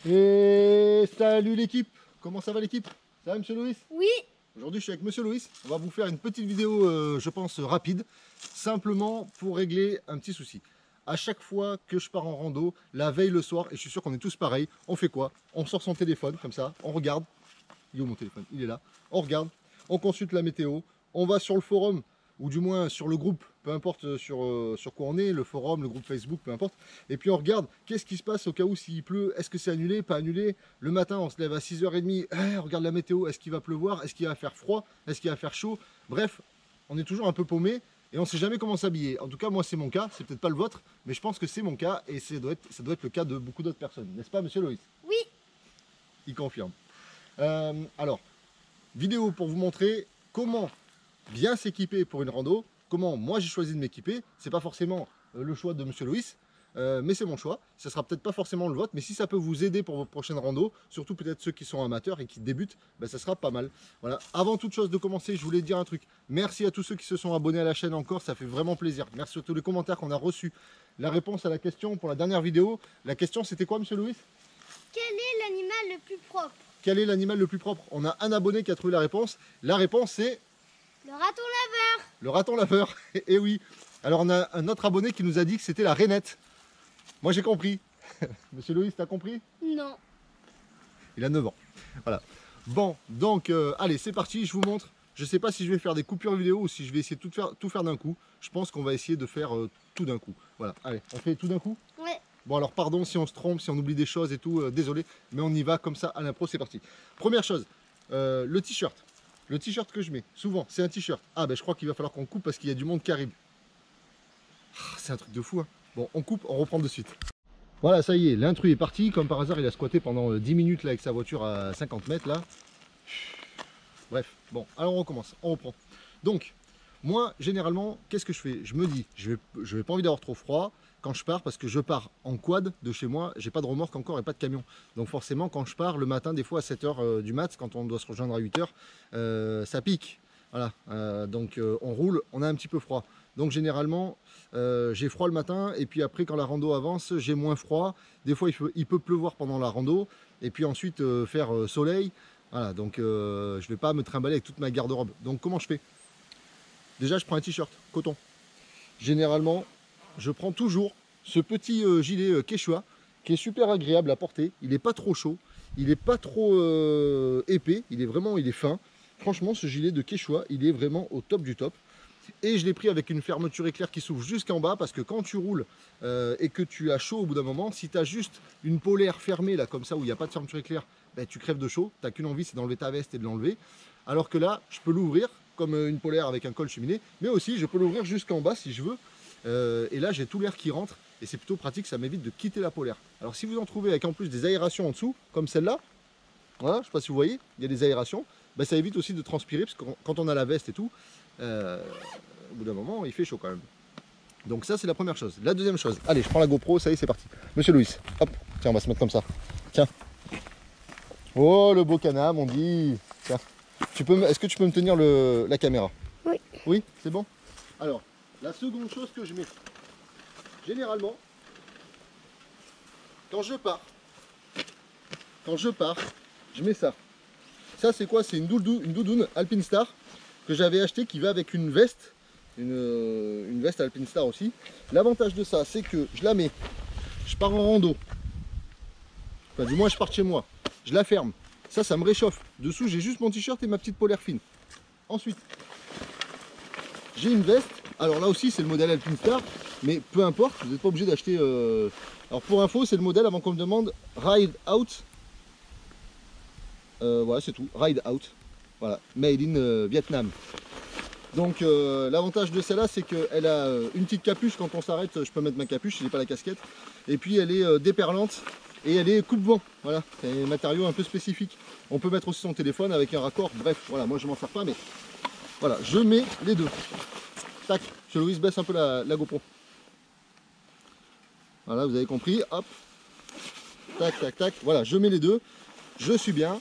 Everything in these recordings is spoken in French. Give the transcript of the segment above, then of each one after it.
Et salut l'équipe. Comment ça va l'équipe? Ça va monsieur Loïs? Oui. Aujourd'hui je suis avec monsieur Loïs. On va vous faire une petite vidéo je pense rapide. Simplement pour régler un petit souci. À chaque fois que je pars en rando, la veille le soir, et je suis sûr qu'on est tous pareils, on fait quoi? On sort son téléphone comme ça, on regarde. Il est où mon téléphone? Il est là. On regarde, on consulte la météo, on va sur le forum, ou du moins sur le groupe, peu importe sur quoi on est, le forum, le groupe Facebook, peu importe. Et puis on regarde qu'est-ce qui se passe au cas où s'il pleut, est-ce que c'est annulé, pas annulé. Le matin, on se lève à 6h30, on regarde la météo, est-ce qu'il va pleuvoir, est-ce qu'il va faire froid, est-ce qu'il va faire chaud. Bref, on est toujours un peu paumé et on ne sait jamais comment s'habiller. En tout cas, moi c'est mon cas, c'est peut-être pas le vôtre, mais je pense que c'est mon cas et ça doit être le cas de beaucoup d'autres personnes. N'est-ce pas, monsieur Loïs? Oui. Il confirme. Alors, vidéo pour vous montrer comment bien s'équiper pour une rando, comment moi j'ai choisi de m'équiper. C'est pas forcément le choix de monsieur Loïs, mais c'est mon choix. Ça sera peut-être pas forcément le vôtre, mais si ça peut vous aider pour vos prochaines randos, surtout peut-être ceux qui sont amateurs et qui débutent, ben ça sera pas mal. Voilà. Avant toute chose de commencer, je voulais dire un truc. Merci à tous ceux qui se sont abonnés à la chaîne encore, ça fait vraiment plaisir. Merci sur tous les commentaires qu'on a reçus. La réponse à la question pour la dernière vidéo, la question c'était quoi monsieur Loïs? Quel est l'animal le plus propre? Quel est l'animal le plus propre? On a un abonné qui a trouvé la réponse. La réponse c'est... Le raton laveur. Le raton laveur. Et oui. Alors on a un autre abonné qui nous a dit que c'était la rainette. Moi j'ai compris. Monsieur Loïs, t'as compris? Non. Il a 9 ans. Voilà. Bon, donc allez, c'est parti, je vous montre. Je ne sais pas si je vais faire des coupures vidéo ou si je vais essayer de tout faire d'un coup. Je pense qu'on va essayer de faire tout d'un coup. Voilà, allez, on fait tout d'un coup? Ouais. Bon alors pardon si on se trompe, si on oublie des choses et tout, désolé, mais on y va comme ça à l'impro, c'est parti. Première chose, le t-shirt. Le t-shirt que je mets, souvent, c'est un t-shirt. Ah ben je crois qu'il va falloir qu'on coupe parce qu'il y a du monde qui arrive. Ah, c'est un truc de fou, hein. Bon, on coupe, on reprend de suite. Voilà, ça y est, l'intrus est parti. Comme par hasard, il a squatté pendant 10 minutes là, avec sa voiture à 50 mètres là. Bref, bon, alors on recommence, on reprend. Donc, moi, généralement, qu'est-ce que je fais? Je me dis, je vais pas envie d'avoir trop froid quand je pars, parce que je pars en quad de chez moi, j'ai pas de remorque encore et pas de camion. Donc forcément, quand je pars le matin, des fois à 7h du mat, quand on doit se rejoindre à 8h, ça pique. Voilà, donc on roule, on a un petit peu froid. Donc généralement, j'ai froid le matin, et puis après, quand la rando avance, j'ai moins froid. Des fois, il peut pleuvoir pendant la rando, et puis ensuite faire soleil. Voilà, donc je vais pas me trimballer avec toute ma garde-robe. Donc comment je fais? Déjà, je prends un t-shirt coton. Généralement, je prends toujours ce petit gilet Quechua qui est super agréable à porter. Il n'est pas trop chaud, il n'est pas trop épais, il est fin. Franchement, ce gilet de Quechua, il est vraiment au top du top. Et je l'ai pris avec une fermeture éclair qui s'ouvre jusqu'en bas, parce que quand tu roules et que tu as chaud au bout d'un moment, si tu as juste une polaire fermée là comme ça où il n'y a pas de fermeture éclair, ben, tu crèves de chaud. Tu n'as qu'une envie, c'est d'enlever ta veste et de l'enlever. Alors que là, je peux l'ouvrir comme une polaire avec un col cheminée, mais aussi je peux l'ouvrir jusqu'en bas si je veux. Et là, j'ai tout l'air qui rentre et c'est plutôt pratique, ça m'évite de quitter la polaire. Alors si vous en trouvez avec en plus des aérations en dessous, comme celle-là, voilà, je ne sais pas si vous voyez, il y a des aérations, ben, ça évite aussi de transpirer, parce que quand on a la veste et tout, au bout d'un moment, il fait chaud quand même. Donc ça, c'est la première chose. La deuxième chose, allez, je prends la GoPro, ça y est, c'est parti. Monsieur Loïs, hop, tiens, on va se mettre comme ça. Tiens. Oh, le beau canam, on dit. Tiens. Est-ce que tu peux me tenir la caméra? Oui. Oui, c'est bon? Alors, la seconde chose que je mets, généralement, quand je pars, je mets ça. Ça, c'est quoi? C'est une doudoune Alpinstar que j'avais acheté, qui va avec une veste, une veste Alpinstar aussi. L'avantage de ça, c'est que je la mets, je pars en rando, enfin du moins je pars de chez moi, je la ferme, ça me réchauffe. Dessous, j'ai juste mon t-shirt et ma petite polaire fine. Ensuite, j'ai une veste, alors là aussi c'est le modèle Alpinstar, mais peu importe, vous n'êtes pas obligé d'acheter... Alors pour info, c'est le modèle, avant qu'on me demande, Ride Out. Voilà, c'est tout, Ride Out. Voilà, made in Vietnam. Donc l'avantage de celle-là, c'est qu'elle a une petite capuche. Quand on s'arrête, je peux mettre ma capuche, je n'ai pas la casquette. Et puis elle est déperlante et elle est coupe-vent. Voilà, c'est un matériau un peu spécifique. On peut mettre aussi son téléphone avec un raccord. Bref, voilà, moi je m'en sers pas, mais voilà, je mets les deux. Tac, je Louis baisse un peu la GoPro. Voilà, vous avez compris, hop. Tac, tac, tac. Voilà, je mets les deux. Je suis bien.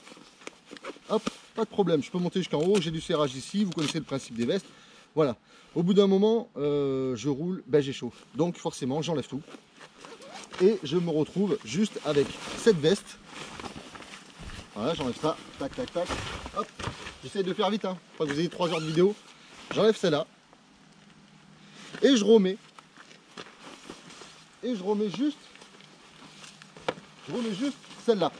Hop, pas de problème, je peux monter jusqu'en haut, j'ai du serrage ici, vous connaissez le principe des vestes. Voilà, au bout d'un moment, je roule, ben j'ai chaud. Donc forcément, j'enlève tout. Et je me retrouve juste avec cette veste. Voilà, j'enlève ça, tac, tac, tac, hop. J'essaie de le faire vite, hein, pas que vous ayez 3 heures de vidéo. J'enlève celle-là. Et je remets. Et je remets juste celle-là.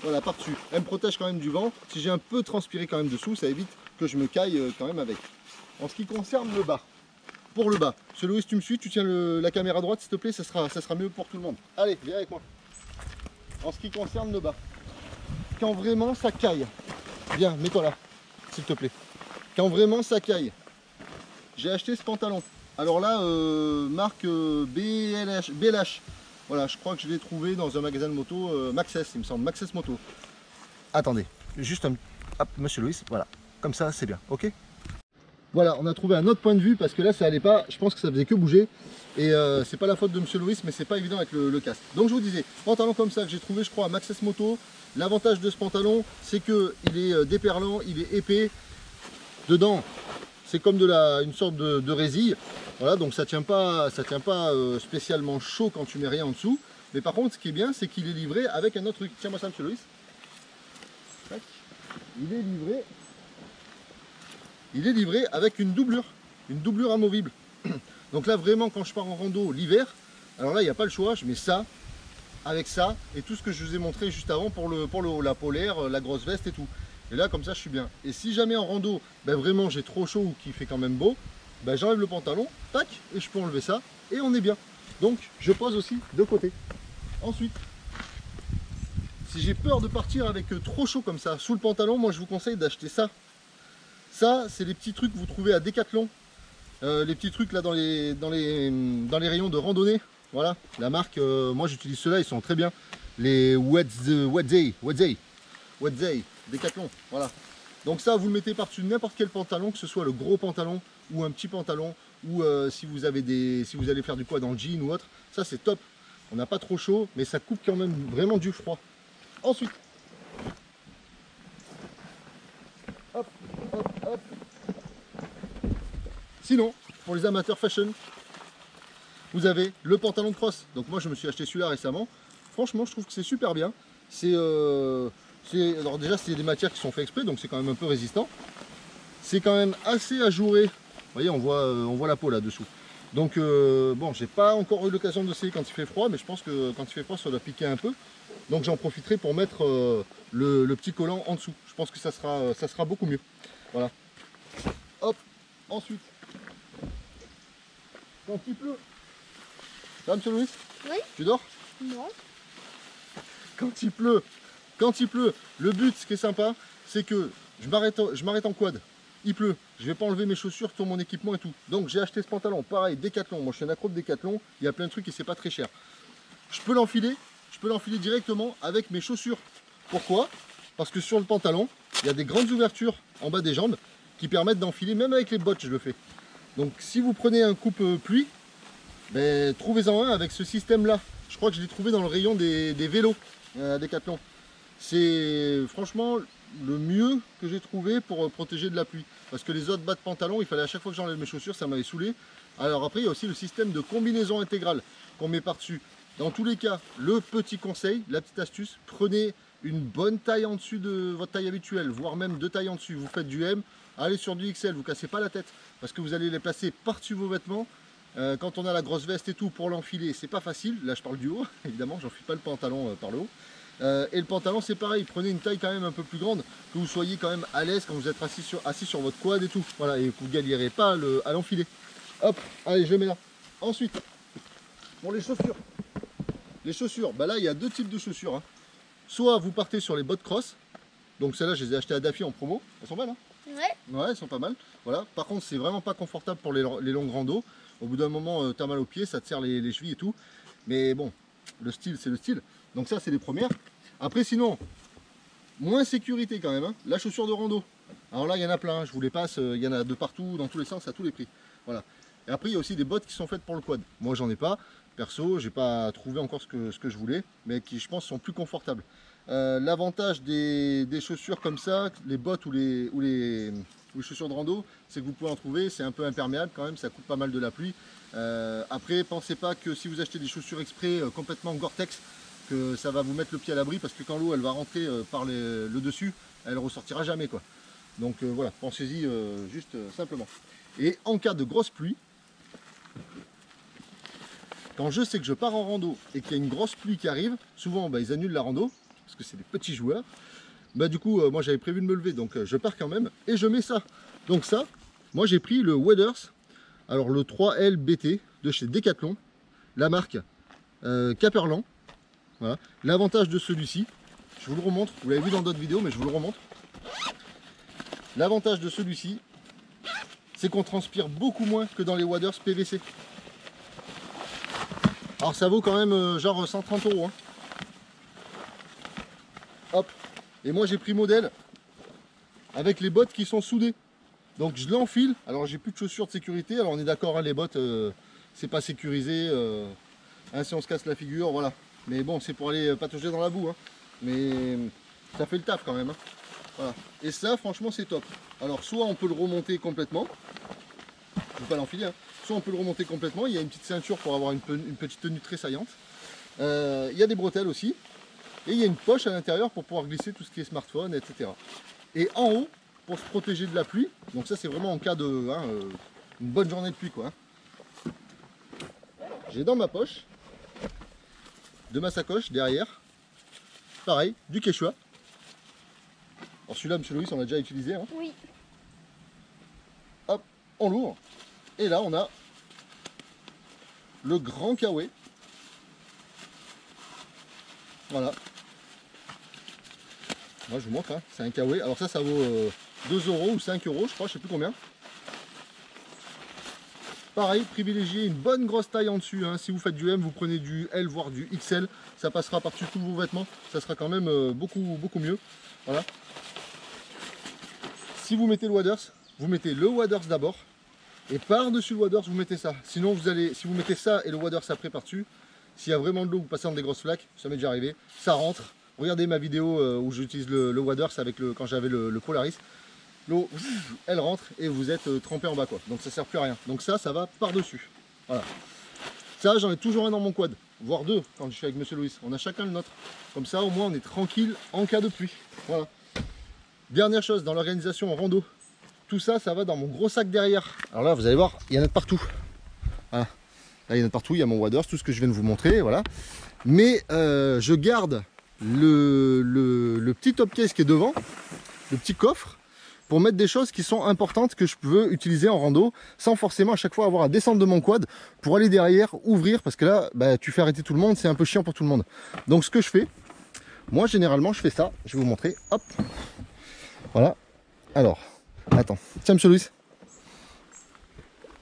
Voilà, par-dessus. Elle me protège quand même du vent. Si j'ai un peu transpiré quand même dessous, ça évite que je me caille quand même avec. En ce qui concerne le bas. Pour le bas. Monsieur Loïs, tu me suis, tu tiens la caméra à droite, s'il te plaît, ça sera mieux pour tout le monde. Allez, viens avec moi. En ce qui concerne le bas. Quand vraiment ça caille. Viens, mets-toi là, s'il te plaît. Quand vraiment ça caille. J'ai acheté ce pantalon. Alors là, marque BLH. Voilà, je crois que je l'ai trouvé dans un magasin de moto, Maxxis, il me semble, Maxxis Moto. Attendez, juste un... Hop, monsieur Loïs, voilà. Comme ça, c'est bien, ok? Voilà, on a trouvé un autre point de vue parce que là, ça allait pas. Je pense que ça faisait que bouger. Et c'est pas la faute de monsieur Loïs, mais c'est pas évident avec le casque. Donc je vous disais, pantalon comme ça que j'ai trouvé, je crois, à Maxxis Moto. L'avantage de ce pantalon, c'est que il est déperlant, il est épais. Dedans, c'est comme une sorte de résille. Voilà, donc ça tient pas spécialement chaud quand tu mets rien en dessous. Mais par contre, ce qui est bien, c'est qu'il est livré avec un autre truc. Tiens-moi ça, monsieur Loïs. Tac. Il est livré avec une doublure amovible. Donc là, vraiment, quand je pars en rando l'hiver, alors là, il n'y a pas le choix. Je mets ça avec ça et tout ce que je vous ai montré juste avant pour la polaire, la grosse veste et tout. Et là, comme ça, je suis bien. Et si jamais en rando, ben vraiment, j'ai trop chaud ou qu'il fait quand même beau, ben j'enlève le pantalon, tac, et je peux enlever ça, et on est bien. Donc, je pose aussi de côté. Ensuite, si j'ai peur de partir avec trop chaud comme ça, sous le pantalon, moi, je vous conseille d'acheter ça. Ça, c'est les petits trucs que vous trouvez à Decathlon. Les petits trucs là dans les rayons de randonnée. Voilà, la marque, moi j'utilise ceux-là, ils sont très bien. Les Wedzey, Decathlon, voilà. Donc ça, vous le mettez par-dessus n'importe quel pantalon, que ce soit le gros pantalon ou un petit pantalon, ou si vous allez faire du quad dans le jean ou autre, ça c'est top. On n'a pas trop chaud, mais ça coupe quand même vraiment du froid. Ensuite, hop, hop, hop. Sinon, pour les amateurs fashion, vous avez le pantalon de cross. Donc moi je me suis acheté celui-là récemment. Franchement, je trouve que c'est super bien. Alors déjà, c'est des matières qui sont faites exprès, donc c'est quand même un peu résistant. C'est quand même assez ajouré. Vous voyez, on voit la peau là-dessous. Donc bon, j'ai pas encore eu l'occasion d'essayer quand il fait froid, mais je pense que quand il fait froid, ça doit piquer un peu. Donc j'en profiterai pour mettre le petit collant en dessous. Je pense que ça sera beaucoup mieux. Voilà. Hop, ensuite. Quand il pleut. Ça va, monsieur Louis? Oui. Tu dors? Non. Quand il pleut, le but, ce qui est sympa, c'est que je m'arrête en quad. Il pleut, je vais pas enlever mes chaussures, tout mon équipement et tout. Donc j'ai acheté ce pantalon, pareil, Decathlon. Moi je suis un accro de Decathlon, il y a plein de trucs et c'est pas très cher. Je peux l'enfiler directement avec mes chaussures. Pourquoi? Parce que sur le pantalon, il y a des grandes ouvertures en bas des jambes qui permettent d'enfiler, même avec les bottes je le fais. Donc si vous prenez un coupe pluie, ben, trouvez-en un avec ce système là. Je crois que je l'ai trouvé dans le rayon des vélos Decathlon. C'est franchement le mieux que j'ai trouvé pour protéger de la pluie. Parce que les autres bas de pantalon, il fallait à chaque fois que j'enlève mes chaussures, ça m'avait saoulé. Alors après, il y a aussi le système de combinaison intégrale qu'on met par-dessus. Dans tous les cas, le petit conseil, la petite astuce, prenez une bonne taille en dessus de votre taille habituelle, voire même 2 tailles en dessus. Vous faites du M, allez sur du XL, vous cassez pas la tête. Parce que vous allez les placer par-dessus vos vêtements. Quand on a la grosse veste et tout, pour l'enfiler, c'est pas facile. Là, je parle du haut, évidemment, j'enfile pas le pantalon par le haut. Et le pantalon, c'est pareil, prenez une taille quand même un peu plus grande, que vous soyez quand même à l'aise quand vous êtes assis sur votre quad et tout. Voilà, et que vous ne galérez pas à l'enfiler. Hop, allez, je le mets là. Ensuite, pour les chaussures. Les chaussures, bah là, il y a 2 types de chaussures. Hein. Soit vous partez sur les bottes cross. Donc celles-là, je les ai achetées à Daffy en promo. Elles sont belles, hein? Ouais. Ouais, elles sont pas mal. Voilà. Par contre, c'est vraiment pas confortable pour les longues randos. Au bout d'un moment, tu as mal aux pieds, ça te serre les chevilles et tout. Mais bon, le style, c'est le style. Donc ça, c'est les premières. Après, sinon, moins sécurité quand même. Hein. La chaussure de rando. Alors là, il y en a plein. Je vous les passe. Il y en a de partout, dans tous les sens, à tous les prix. Voilà. Et après, il y a aussi des bottes qui sont faites pour le quad. Moi, j'en ai pas. Perso, j'ai pas trouvé encore ce que je voulais, mais qui, je pense, sont plus confortables. L'avantage des chaussures comme ça, les bottes ou les ou les chaussures de rando, c'est que vous pouvez en trouver, c'est un peu imperméable quand même, ça coupe pas mal de la pluie. Après, pensez pas que si vous achetez des chaussures exprès complètement Gore-Tex, que ça va vous mettre le pied à l'abri, parce que quand l'eau elle va rentrer par le dessus, elle ressortira jamais quoi. Donc voilà, pensez-y juste simplement. Et en cas de grosse pluie, quand je sais que je pars en rando et qu'il y a une grosse pluie qui arrive, souvent ils annulent la rando, parce que c'est des petits joueurs. Du coup, moi j'avais prévu de me lever, donc je pars quand même, et je mets ça. Donc ça, moi j'ai pris le Waders, alors le 3L BT de chez Decathlon, la marque Caperlan. Voilà. L'avantage de celui-ci, je vous le remontre, vous l'avez vu dans d'autres vidéos, mais je vous le remontre. L'avantage de celui-ci, c'est qu'on transpire beaucoup moins que dans les Waders PVC. Alors ça vaut quand même genre 130 €. Hein. Hop. Et moi j'ai pris modèle avec les bottes qui sont soudées. Donc je l'enfile. Alors j'ai plus de chaussures de sécurité. Alors on est d'accord, hein, les bottes c'est pas sécurisé. Hein, si on se casse la figure, voilà. Mais bon, c'est pour aller patauger dans la boue. Hein. Mais ça fait le taf quand même. Hein. Voilà. Et ça, franchement, c'est top. Alors soit on peut le remonter complètement. Je ne vais pas l'enfiler. Hein. Soit on peut le remonter complètement. Il y a une petite ceinture pour avoir une petite tenue très saillante. Il y a des bretelles aussi. Et il y a une poche à l'intérieur pour pouvoir glisser tout ce qui est smartphone, etc. Et en haut, pour se protéger de la pluie. Donc ça, c'est vraiment en cas de une bonne journée de pluie, quoi. J'ai dans ma poche, de ma sacoche, derrière, pareil, du Quechua. Alors celui-là, monsieur Louis, on l'a déjà utilisé. Hein. Oui. Hop, on l'ouvre. Et là, on a le grand Kawaii. Voilà. Moi, je vous montre, hein. C'est un Kawaii. Alors ça vaut 2 € ou 5 € je crois, je sais plus combien. Pareil, privilégiez une bonne grosse taille en dessus. Hein. Si vous faites du M, vous prenez du L, voire du XL. Ça passera par-dessus tous vos vêtements. Ça sera quand même beaucoup mieux. Voilà. Si vous mettez le Waders, vous mettez le Waders d'abord. Et par-dessus le Waders, vous mettez ça. Sinon, si vous mettez ça et le Waders après par-dessus, s'il y a vraiment de l'eau, vous passez dans des grosses flaques. Ça m'est déjà arrivé. Ça rentre. Regardez ma vidéo où j'utilise le Waders quand j'avais le Polaris. L'eau, elle rentre et vous êtes trempé en bas, quoi. Donc ça sert plus à rien. Donc ça va par-dessus. Voilà. Ça, j'en ai toujours un dans mon quad, voire deux quand je suis avec monsieur Louis. On a chacun le nôtre. Comme ça, au moins, on est tranquille en cas de pluie. Voilà. Dernière chose, dans l'organisation en rando, tout ça, ça va dans mon gros sac derrière. Alors là, vous allez voir, il y en a de partout. Voilà. Là, il y en a de partout. Il y a mon Waders, tout ce que je viens de vous montrer, voilà. Mais je garde le petit top case qui est devant, le petit coffre, pour mettre des choses qui sont importantes que je peux utiliser en rando sans forcément à chaque fois avoir à descendre de mon quad pour aller derrière, ouvrir, parce que là tu fais arrêter tout le monde, c'est un peu chiant pour tout le monde. Donc ce que je fais, moi généralement je fais ça, je vais vous montrer, hop, voilà. Alors, attends, tiens monsieur Louis,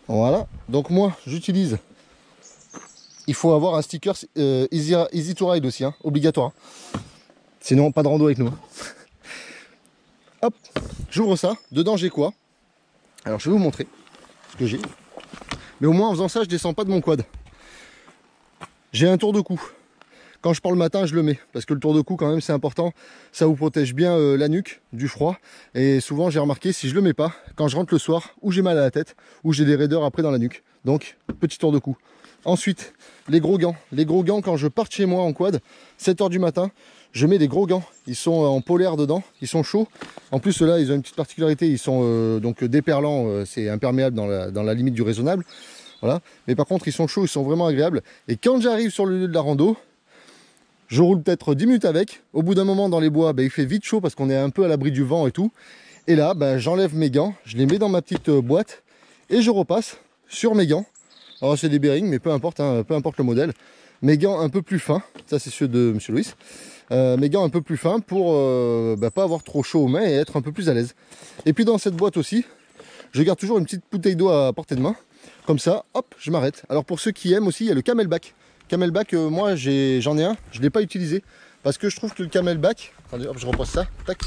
voilà, donc moi j'utilise, il faut avoir un sticker Easy to Ride aussi, hein, obligatoire, sinon pas de rando avec nous. Hein. Hop, j'ouvre ça, dedans j'ai quoi? Alors je vais vous montrer ce que j'ai. Mais au moins en faisant ça, je descends pas de mon quad. J'ai un tour de cou. Quand je pars le matin, je le mets. Parce que le tour de cou quand même c'est important. Ça vous protège bien la nuque du froid. Et souvent j'ai remarqué, si je le mets pas, quand je rentre le soir, ou j'ai mal à la tête, ou j'ai des raideurs après dans la nuque. Donc, petit tour de cou. Ensuite, les gros gants. Les gros gants, quand je pars de chez moi en quad, 7 h du matin, je mets des gros gants. Ils sont en polaire dedans, ils sont chauds. En plus, ceux-là, ils ont une petite particularité, ils sont donc déperlants, c'est imperméable dans la limite du raisonnable. Voilà. Mais par contre, ils sont chauds, ils sont vraiment agréables. Et quand j'arrive sur le lieu de la rando, je roule peut-être 10 minutes avec. Au bout d'un moment, dans les bois, il fait vite chaud parce qu'on est un peu à l'abri du vent et tout. Et là, j'enlève mes gants, je les mets dans ma petite boîte et je repasse sur mes gants. Alors c'est des bearings, mais peu importe, hein, peu importe le modèle. Mes gants un peu plus fins, ça c'est ceux de monsieur Louis. Mes gants un peu plus fins pour pas avoir trop chaud aux mains et être un peu plus à l'aise. Et puis dans cette boîte aussi, je garde toujours une petite bouteille d'eau à portée de main. Comme ça, hop, je m'arrête. Alors pour ceux qui aiment aussi, il y a le Camelback. Camelback, moi j'en ai un, je ne l'ai pas utilisé. Parce que je trouve que le Camelback, attendez, hop, je repose ça, tac.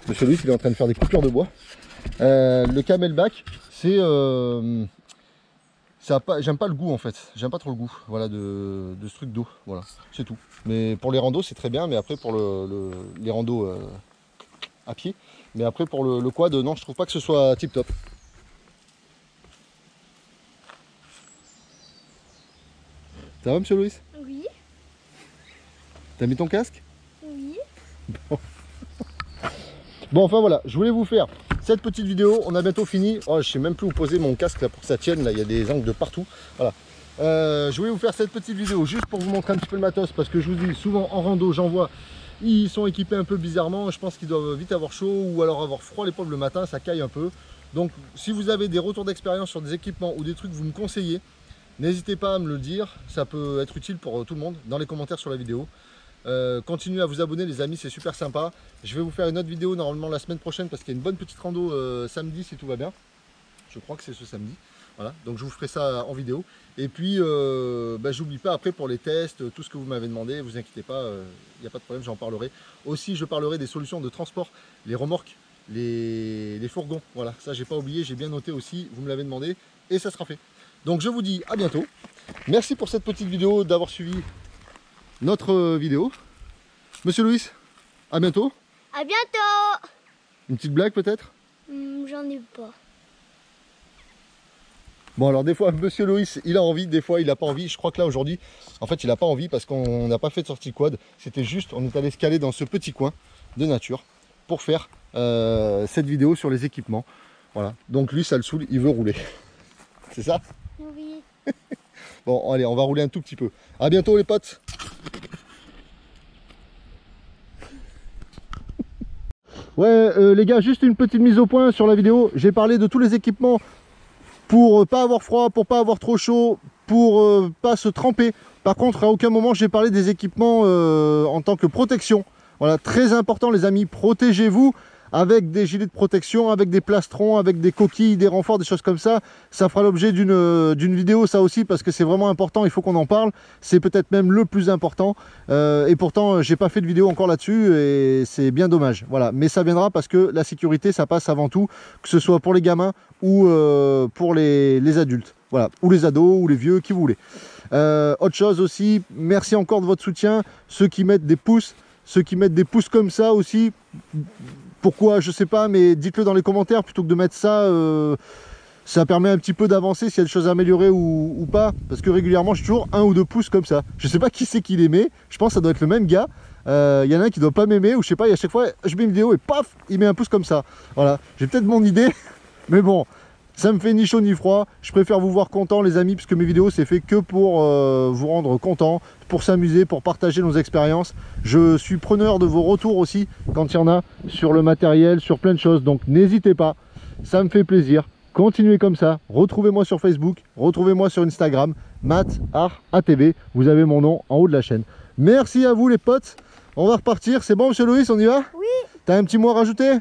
Monsieur Louis, il est en train de faire des coupures de bois. Le Camelback, c'est... j'aime pas le goût en fait, j'aime pas trop le goût, voilà, de ce truc d'eau, voilà, c'est tout. Mais pour les randos c'est très bien, mais après pour les randos à pied, Mais après pour le quad, non, je trouve pas que ce soit tip top. Ça va monsieur Louis? Oui. T'as mis ton casque? Oui. Bon, enfin voilà, je voulais vous faire cette petite vidéo. On a bientôt fini. Oh, je sais même plus où poser mon casque là pour que ça tienne. Là, il y a des angles de partout. Voilà. Je voulais vous faire cette petite vidéo juste pour vous montrer un petit peu le matos, parce que je vous dis souvent en rando, j'en vois, ils sont équipés un peu bizarrement. Je pense qu'ils doivent vite avoir chaud ou alors avoir froid l'épaule le matin, ça caille un peu. Donc, si vous avez des retours d'expérience sur des équipements ou des trucs que vous me conseillez, n'hésitez pas à me le dire. Ça peut être utile pour tout le monde dans les commentaires sur la vidéo. Continuez à vous abonner les amis, c'est super sympa. Je vais vous faire une autre vidéo normalement la semaine prochaine parce qu'il y a une bonne petite rando samedi si tout va bien. Je crois que c'est ce samedi. Voilà, donc je vous ferai ça en vidéo. Et puis j'oublie pas après pour les tests, tout ce que vous m'avez demandé, vous inquiétez pas, il n'y a pas de problème, j'en parlerai. Aussi je parlerai des solutions de transport, les remorques, les fourgons. Voilà, ça j'ai pas oublié, j'ai bien noté aussi, vous me l'avez demandé et ça sera fait. Donc je vous dis à bientôt. Merci pour cette petite vidéo, d'avoir suivi notre vidéo. Monsieur Louis, à bientôt. À bientôt. Une petite blague peut-être? J'en ai pas. Bon alors des fois Monsieur Louis il a envie, des fois il n'a pas envie. Je crois que là aujourd'hui en fait il n'a pas envie parce qu'on n'a pas fait de sortie quad. C'était juste, on est allé se caler dans ce petit coin de nature pour faire cette vidéo sur les équipements. Voilà, donc lui ça le saoule, il veut rouler. C'est ça? Oui. Bon allez, on va rouler un tout petit peu. À bientôt les potes. Ouais les gars, juste une petite mise au point sur la vidéo. J'ai parlé de tous les équipements pour pas avoir froid, pour pas avoir trop chaud, pour pas se tremper. Par contre, à aucun moment j'ai parlé des équipements en tant que protection. Voilà, très important les amis, protégez-vous avec des gilets de protection, avec des plastrons, avec des coquilles, des renforts, des choses comme ça. Ça fera l'objet d'une vidéo ça aussi parce que c'est vraiment important, il faut qu'on en parle. C'est peut-être même le plus important. Et pourtant, j'ai pas fait de vidéo encore là-dessus et c'est bien dommage. Voilà, mais ça viendra parce que la sécurité, ça passe avant tout, que ce soit pour les gamins ou pour les adultes. Voilà, ou les ados, ou les vieux, qui vous voulez. Autre chose aussi, merci encore de votre soutien. Ceux qui mettent des pouces, ceux qui mettent des pouces comme ça aussi. Pourquoi, je sais pas, mais dites-le dans les commentaires plutôt que de mettre ça. Ça permet un petit peu d'avancer s'il y a des choses à améliorer ou pas. Parce que régulièrement, j'ai toujours 1 ou 2 pouces comme ça. Je sais pas qui c'est qui les met. Je pense que ça doit être le même gars. Il y en a un qui doit pas m'aimer ou je sais pas. Et à chaque fois, je mets une vidéo et paf, il met un pouce comme ça. Voilà, j'ai peut-être mon idée. Mais bon, ça me fait ni chaud ni froid. Je préfère vous voir content les amis, puisque mes vidéos c'est fait que pour vous rendre content, pour s'amuser, pour partager nos expériences. Je suis preneur de vos retours aussi, quand il y en a, sur le matériel, sur plein de choses. Donc n'hésitez pas, ça me fait plaisir. Continuez comme ça, retrouvez-moi sur Facebook, retrouvez-moi sur Instagram, MathArtATV, vous avez mon nom en haut de la chaîne. Merci à vous les potes, on va repartir, c'est bon monsieur Louis, on y va? Oui. T'as un petit mot à rajouter?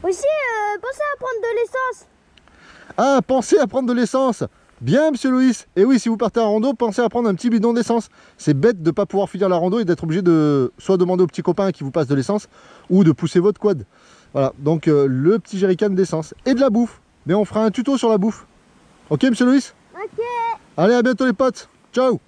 Aussi, pensez à prendre de l'essence. Ah, pensez à prendre de l'essence. Bien monsieur Louis. Et oui, si vous partez en rando, pensez à prendre un petit bidon d'essence. C'est bête de ne pas pouvoir finir la rando et d'être obligé de soit demander au petit copain qui vous passe de l'essence ou de pousser votre quad. Voilà, donc le petit jerrycan d'essence et de la bouffe. Mais on fera un tuto sur la bouffe. Ok monsieur Louis? Ok. Allez, à bientôt les potes. Ciao.